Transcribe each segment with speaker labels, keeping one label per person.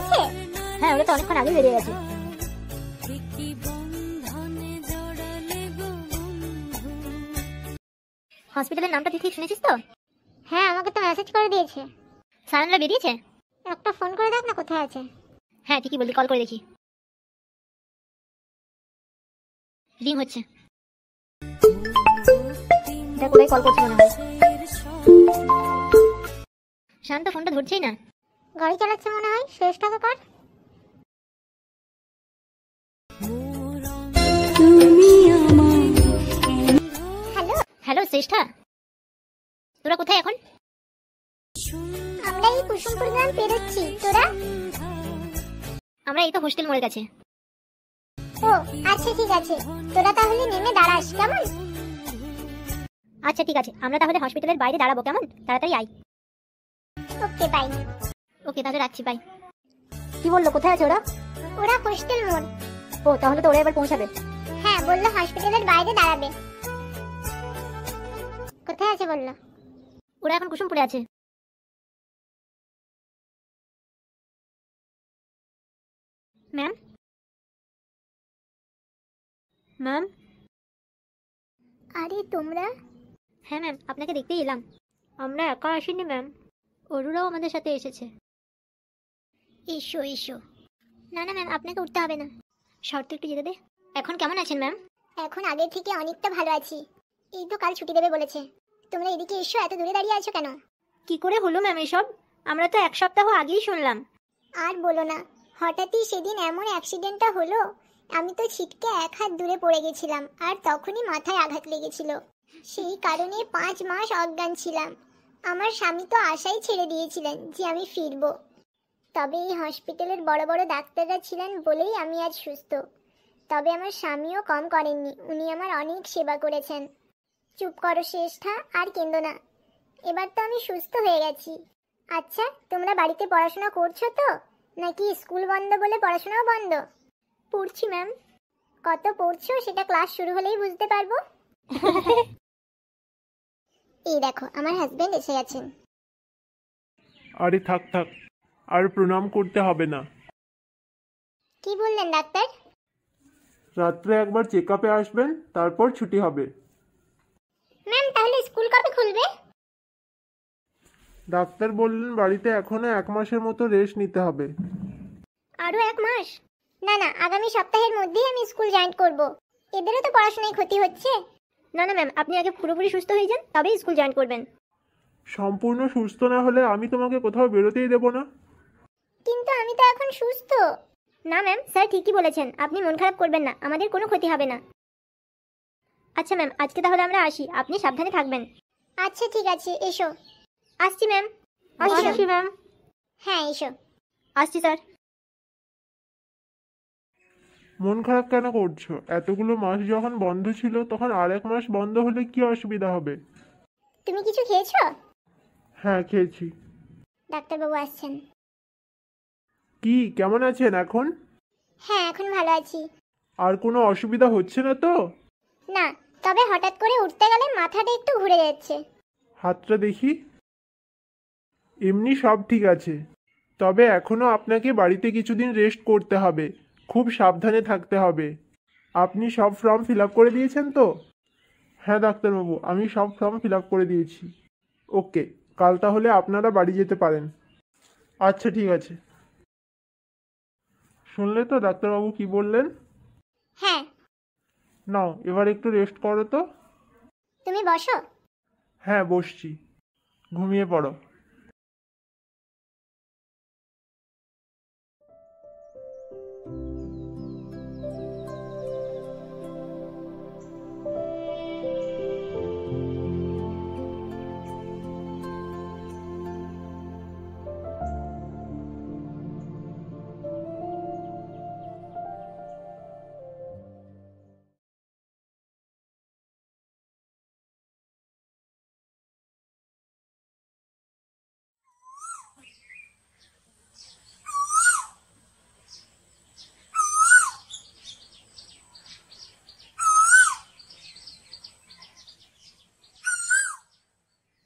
Speaker 1: গেছে?
Speaker 2: হ্যাঁ, ওরা তো অনেকক্ষণ আগে বেরিয়ে গেছে। হসপিটালের নামটা তুই ঠিক শুনেছিস তো?
Speaker 1: হ্যাঁ, আমাকে তো মেসেজ করে দিয়েছে।
Speaker 2: সারানরা বেরিয়েছে?
Speaker 1: একটা ফোন করে দেখ না কোথায় আছে।
Speaker 2: হ্যাঁ ঠিকই বললি, কল করে দেখি। রিং হচ্ছে, দেখ ওরাই কল করছে মনে হয়। শান্ত ফোনটা ধরছেই না।
Speaker 1: গাড়ি চালাচ্ছে মনে হয়, শেষটাকে কর। হ্যালো
Speaker 2: হ্যালো শ্রেষ্ঠা, তোরা কোথায় এখন?
Speaker 1: আমরা এই কুসুমপুর গ্রাম পেরোচ্ছি, তোরা?
Speaker 2: আমরা এই তো হোস্টেল মোড়ের কাছে।
Speaker 1: ও আচ্ছা ঠিক আছে, তোরা তাহলে নেমে দাঁড়াস কেমন?
Speaker 2: আচ্ছা ঠিক আছে, আমরা তাহলে হসপিটালের বাইরে দাঁড়াবো কেমন? তাড়াতাড়ি আয়।
Speaker 1: Okay bye.
Speaker 2: ওকে তাহলে রাখছি, বাই। কি বললো, কোথায় আছে ওরা?
Speaker 1: ওরা হোস্টেল মোড়।
Speaker 2: ও তাহলে তো ওরা এবার পৌঁছাবে।
Speaker 1: হ্যাঁ, বললো হসপিটালের বাইরে দাঁড়াবে। কোথায় আছে বললো?
Speaker 2: ওরা এখন কুসুমপুরে আছে। Ma'am, ma'am.
Speaker 1: আরে তোমরা?
Speaker 2: হ্যাঁ ম্যাম, আপনাকে দেখতেই এলাম। আমরা একা আসিনি ম্যাম, অরুরাও আমাদের সাথে এসেছে।
Speaker 1: এসো এসো। না না ম্যাম, আপনাকে উঠতে হবে না।
Speaker 2: শর্ত একটু যেতে দে। এখন কেমন আছেন ম্যাম?
Speaker 1: এখন আগের থেকে অনেকটা ভালো আছি। এই তো কাল ছুটি দেবে বলেছে। তোমরা এদিকে এসো, এত দূরে দাঁড়িয়ে আছো কেন?
Speaker 2: কি করে হলো ম্যাম এসব? আমরা তো 1 সপ্তাহ আগেই শুনলাম।
Speaker 1: আর বলো না, হঠাৎই সেদিন এমন অ্যাক্সিডেন্টটা হলো। আমি তো ছিটকে 1 হাত দূরে পড়ে গেছিলাম, আর তখনই মাথায় আঘাত লেগেছিল। সেই কারণে 5 মাস অজ্ঞান ছিলাম। আমার স্বামী তো আশাই ছেড়ে দিয়েছিলেন যে আমি ফিরবো। তবে এই হসপিটালের বড় বড় ডাক্তাররা ছিলেন বলেই আমি আজ সুস্থ। তবে আমার স্বামীও কম করেননি, উনি আমার অনেক সেবা করেছেন। চুপ করো শ্রেষ্ঠা, আর কেঁদো না। এবার তো আমি সুস্থ হয়ে গেছি। আচ্ছা, তোমরা বাড়িতে পড়াশোনা করছো তো, নাকি স্কুল বন্ধ বলে পড়াশোনাও বন্ধ?
Speaker 2: পড়ছি ম্যাম।
Speaker 1: কত পড়ছো সেটা ক্লাস শুরু হলেই বুঝতে পারবো। এই দেখো, আমার হাজবেন্ড এসে গেছেন।
Speaker 3: আরে থাক থাক, আর প্রণাম করতে হবে না।
Speaker 1: কি বললেন ডাক্তার?
Speaker 3: রাত্রে একবার চেক আপে আসবেন, তারপর ছুটি হবে।
Speaker 1: ম্যাম, তাহলে স্কুল কবে খুলবে?
Speaker 3: ডাক্তার বললেন বাড়িতে এখনো 1 মাসের মতো রেস্ট নিতে হবে।
Speaker 1: আরো 1 মাস? না না, আগামী সপ্তাহের মধ্যেই আমি স্কুল জয়েন করব। এদেরও তো পড়াশোনায় ক্ষতি হচ্ছে।
Speaker 2: না না ম্যাম, আপনি আগে পুরোপুরি সুস্থ হয়ে যান, তবেই স্কুল জয়েন করবেন।
Speaker 3: সম্পূর্ণ সুস্থ না হলে আমি তোমাকে কোথাও বেরোতেই দেবো না।
Speaker 1: কিন্তু আমি তো এখন সুস্থ।
Speaker 2: না ম্যাম, স্যার ঠিকই বলেছেন, আপনি মন খারাপ করবেন না, আমাদের কোনো ক্ষতি হবে না। আচ্ছা ম্যাম, আজকে তাহলে আমরা আসি, আপনি সাবধানে থাকবেন।
Speaker 1: আচ্ছা ঠিক আছে, এসো।
Speaker 2: আসছি ম্যাম।
Speaker 1: আসছি।
Speaker 2: আসছি ম্যাম।
Speaker 1: হ্যাঁ এসো।
Speaker 2: আসছি স্যার।
Speaker 3: মন খারাপ কেন করছো? এতগুলো মাস যখন বন্ধ ছিল, তখন আর 1 মাস বন্ধ হলে কি অসুবিধা হবে?
Speaker 1: তুমি কিছু খেয়েছো?
Speaker 3: হ্যাঁ খেয়েছি।
Speaker 1: ডাক্তারবাবু আসছেন।
Speaker 3: কি, কেমন আছেন এখন?
Speaker 1: হ্যাঁ, এখন ভালো আছি।
Speaker 3: আর কোনো অসুবিধা হচ্ছে না তো?
Speaker 1: না, তবে হঠাৎ করে উঠতে গেলে মাথাটা একটু ঘুরে যাচ্ছে।
Speaker 3: হাতটা দেখি। এমনি সব ঠিক আছে, তবে এখনো আপনাকে বাড়িতে কিছুদিন রেস্ট করতে হবে। খুব সাবধানে থাকতে হবে। আপনি সব ফর্ম ফিল আপ করে দিয়েছেন তো? হ্যাঁ ডাক্তারবাবু, আমি সব ফর্ম ফিল আপ করে দিয়েছি। ওকে, কাল তাহলে আপনারা বাড়ি যেতে পারেন। আচ্ছা ঠিক আছে। শুনলে তো ডাক্তারবাবু কি বললেন?
Speaker 1: হ্যাঁ।
Speaker 3: নাও এবার একটু রেস্ট করো তো।
Speaker 1: তুমি বসো।
Speaker 3: হ্যাঁ বসছি, ঘুমিয়ে পড়ো।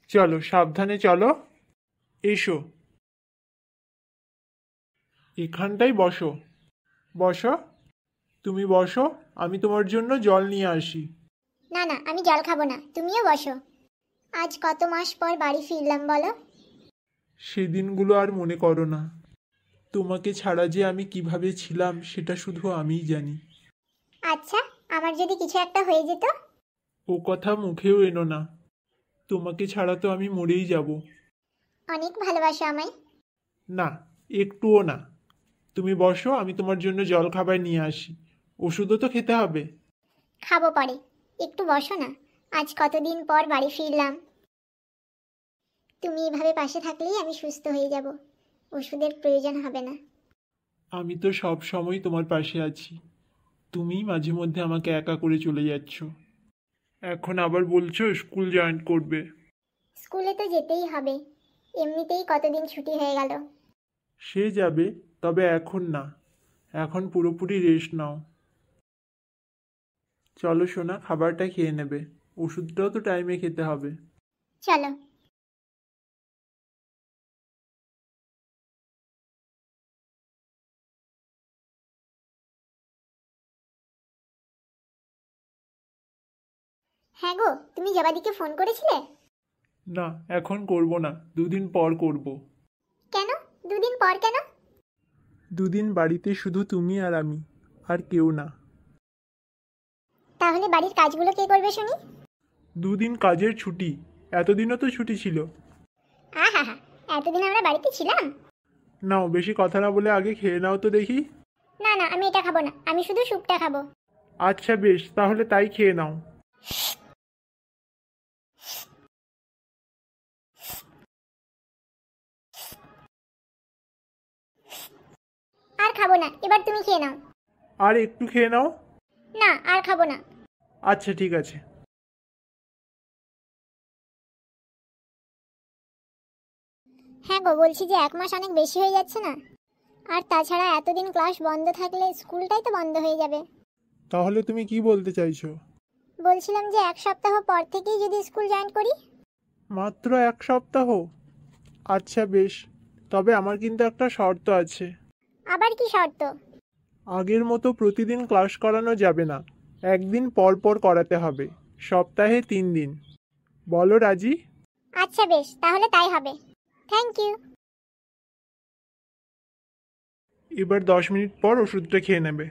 Speaker 3: চলো সাবধানে চলো। এসো, এখানটাই বসো। বসো। তুমি বসো, আমি তোমার জন্য জল নিয়ে আসি।
Speaker 1: না না, আমি জল খাবো না, তুমিও বসো। আজ কত মাস পর বাড়ি ফিরলাম বলো।
Speaker 3: সেদিনগুলো আর মনে করো না। তোমাকে ছাড়া যে আমি কিভাবে ছিলাম সেটা শুধু আমিই জানি।
Speaker 1: আচ্ছা, আমার যদি কিছু একটা হয়ে যেত?
Speaker 3: ও কথা মুখেও এনো না। তোমাকে ছাড়া তো আমি মরেই যাব।
Speaker 1: অনেক ভালোবাসো আমায়।
Speaker 3: না, একটুও না। তুমি বসো, আমি তোমার জন্য জল খাবার নিয়ে আসি। ওষুধও তো খেতে হবে।
Speaker 1: খাবো পরে, একটু বসো না। আজ কতদিন পর বাড়ি ফিরলাম। তুমি এভাবে পাশে থাকলেই আমি সুস্থ হয়ে যাব, ওষুধের প্রয়োজন হবে না।
Speaker 3: আমি তো সব সময় তোমার পাশে আছি। তুমিই মাঝে মধ্যে আমাকে একা করে চলে যাচ্ছ। এখন আবার বলছো স্কুল জয়েন করবে।
Speaker 1: স্কুলে তো যেতেই হবে, এমনিতেই কতদিন ছুটি হয়ে গেল।
Speaker 3: সে যাবে, তবে এখন না। এখন পুরোপুরি রেস্ট নাও। চলো সোনা, খাবারটা খেয়ে নেবে। ওষুধটাও তো টাইমে খেতে হবে।
Speaker 1: চলো। হ্যাঁ গো, তুমি জবাদিকে ফোন করেছিলে?
Speaker 3: না, এখন করব না, 2 দিন পর করব।
Speaker 1: কেন? 2 দিন পর কেন?
Speaker 3: 2 দিন বাড়িতে শুধু তুমি আর আমি, আর কেউ না।
Speaker 1: তাহলে বাড়ির কাজগুলো কে করবে শুনি?
Speaker 3: 2 দিন কাজের ছুটি। এতদিনও তো ছুটি ছিল।
Speaker 1: আহা হা, এতদিন আমরা বাড়িতে ছিলাম।
Speaker 3: নাও, বেশি কথা না বলে আগে খেয়ে নাও তো দেখি।
Speaker 1: না না, আমি এটা খাবো না, আমি শুধু স্যুপটা খাবো।
Speaker 3: আচ্ছা বেশ, তাহলে তাই খেয়ে নাও।
Speaker 1: আর খাবো না, এবার তুমি খেয়ে নাও।
Speaker 3: আর একটু খেয়ে নাও।
Speaker 1: না, আর খাবো না।
Speaker 3: আচ্ছা ঠিক আছে।
Speaker 1: হ্যাঁ গো, বলছি যে 1 মাস অনেক বেশি হয়ে যাচ্ছে না? আর তাছাড়া এতদিন ক্লাস বন্ধ থাকলে স্কুলটাই তো বন্ধ হয়ে যাবে।
Speaker 3: তাহলে তুমি কি বলতে চাইছো?
Speaker 1: বলছিলাম যে 1 সপ্তাহ পর থেকেই যদি স্কুল জয়েন করি।
Speaker 3: মাত্র 1 সপ্তাহ? আচ্ছা বেশ, তবে আমার কিন্তু একটা শর্ত আছে।
Speaker 1: আবার কি শর্ত?
Speaker 3: আগের মতো প্রতিদিন ক্লাস করানো যাবে না। একদিন পর পর করাতে হবে। সপ্তাহে 3 দিন। বলো রাজি?
Speaker 1: আচ্ছা বেশ, তাহলে তাই হবে। Thank you.
Speaker 3: এবার 10 মিনিট পর ওষুধটা খেয়ে নেবে।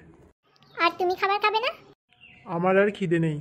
Speaker 1: আর তুমি খাবার খাবে না?
Speaker 3: আমার আর খিদে নেই।